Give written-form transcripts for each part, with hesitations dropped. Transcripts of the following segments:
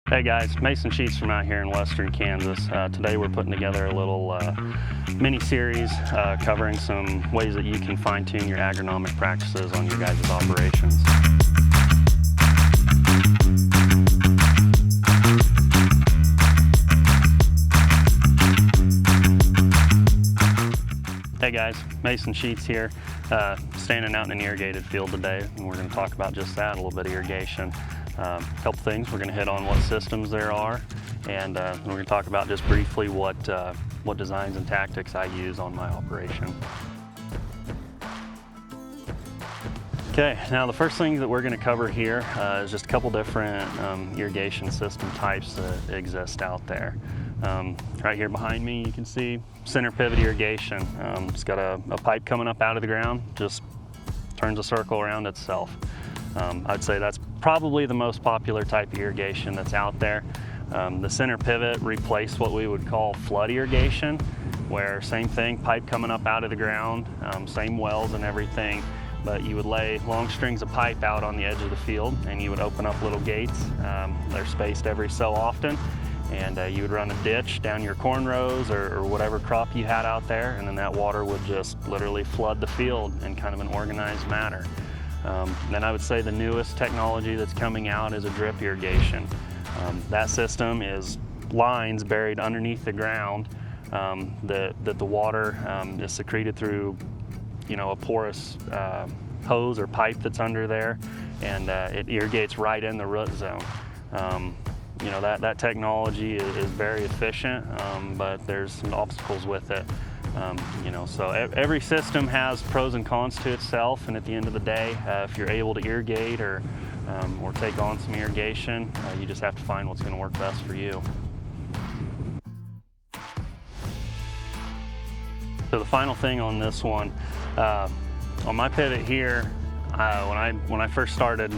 Hey guys, Mason Sheets from out here in western Kansas. Today we're putting together a little mini-series covering some ways that you can fine-tune your agronomic practices on your guys' operations. Hey guys, Mason Sheets here, standing out in an irrigated field today, and we're going to talk about just that, a little bit of irrigation. A couple things. We're going to hit on what systems there are, and we're going to talk about just briefly what designs and tactics I use on my operation. Okay, now the first thing that we're going to cover here is just a couple different irrigation system types that exist out there. Right here behind me you can see center pivot irrigation. It's got a pipe coming up out of the ground, just turns a circle around itself. I'd say that's probably the most popular type of irrigation that's out there. The center pivot replaced what we would call flood irrigation, where same thing, pipe coming up out of the ground, same wells and everything, but you would lay long strings of pipe out on the edge of the field and you would open up little gates. They're spaced every so often, and you would run a ditch down your corn rows or whatever crop you had out there, and then that water would just literally flood the field in kind of an organized manner. Then I would say the newest technology that's coming out is a drip irrigation. That system is lines buried underneath the ground that the water is secreted through, a porous hose or pipe that's under there, and it irrigates right in the root zone. That technology is very efficient, but there's some obstacles with it. So every system has pros and cons to itself, and at the end of the day, if you're able to irrigate or take on some irrigation, you just have to find what's going to work best for you. So the final thing on this one, on my pivot here, when I first started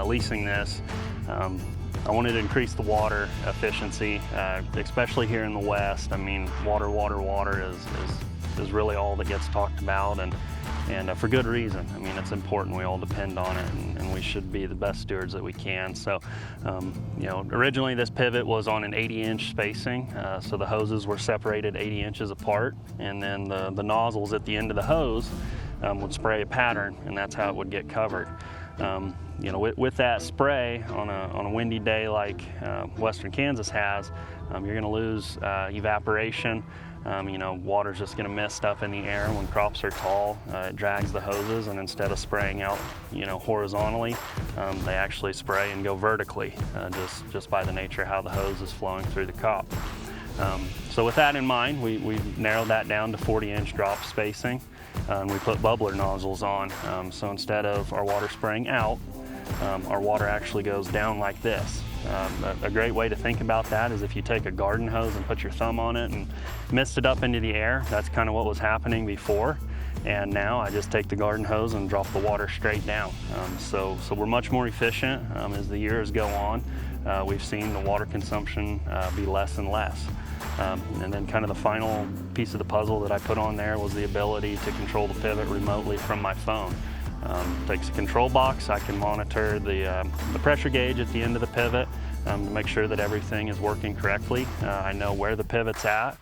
leasing this, I wanted to increase the water efficiency, especially here in the West. I mean, water is really all that gets talked about, and for good reason. I mean, it's important. We all depend on it, and we should be the best stewards that we can. So, originally this pivot was on an 80-inch spacing, so the hoses were separated 80 inches apart, and then the nozzles at the end of the hose would spray a pattern, and that's how it would get covered. With that spray on a windy day like western Kansas has, you're going to lose evaporation. Water's just going to mist up in the air when crops are tall. It drags the hoses, and instead of spraying out, horizontally, they actually spray and go vertically, just by the nature of how the hose is flowing through the crop. So with that in mind, we narrowed that down to 40-inch drop spacing, and we put bubbler nozzles on. So instead of our water spraying out, our water actually goes down like this. A great way to think about that is if you take a garden hose and put your thumb on it and mist it up into the air. That's kind of what was happening before, and now I just take the garden hose and drop the water straight down. So we're much more efficient as the years go on. We've seen the water consumption be less and less. And then kind of the final piece of the puzzle that I put on there was the ability to control the pivot remotely from my phone. Takes a control box. I can monitor the pressure gauge at the end of the pivot to make sure that everything is working correctly. I know where the pivot's at.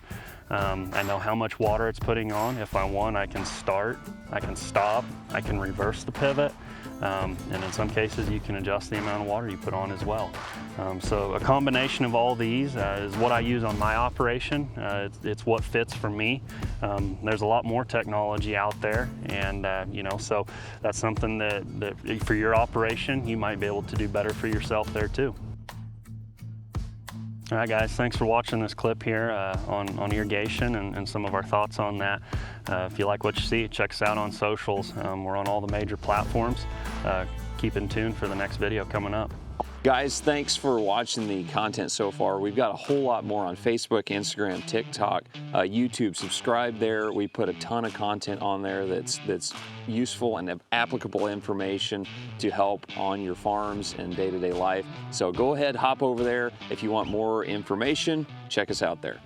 I know how much water it's putting on. If I want, I can start, I can stop, I can reverse the pivot, and in some cases you can adjust the amount of water you put on as well. So a combination of all these is what I use on my operation. It's what fits for me. There's a lot more technology out there, and so that's something that for your operation you might be able to do better for yourself there too. All right guys, thanks for watching this clip here on irrigation and some of our thoughts on that. If you like what you see, check us out on socials. We're on all the major platforms. Keep in tune for the next video coming up. Guys, thanks for watching the content so far. We've got a whole lot more on Facebook, Instagram, TikTok, YouTube. Subscribe there. We put a ton of content on there that's useful and applicable information to help on your farms and day-to-day life. So go ahead, hop over there. If you want more information, check us out there.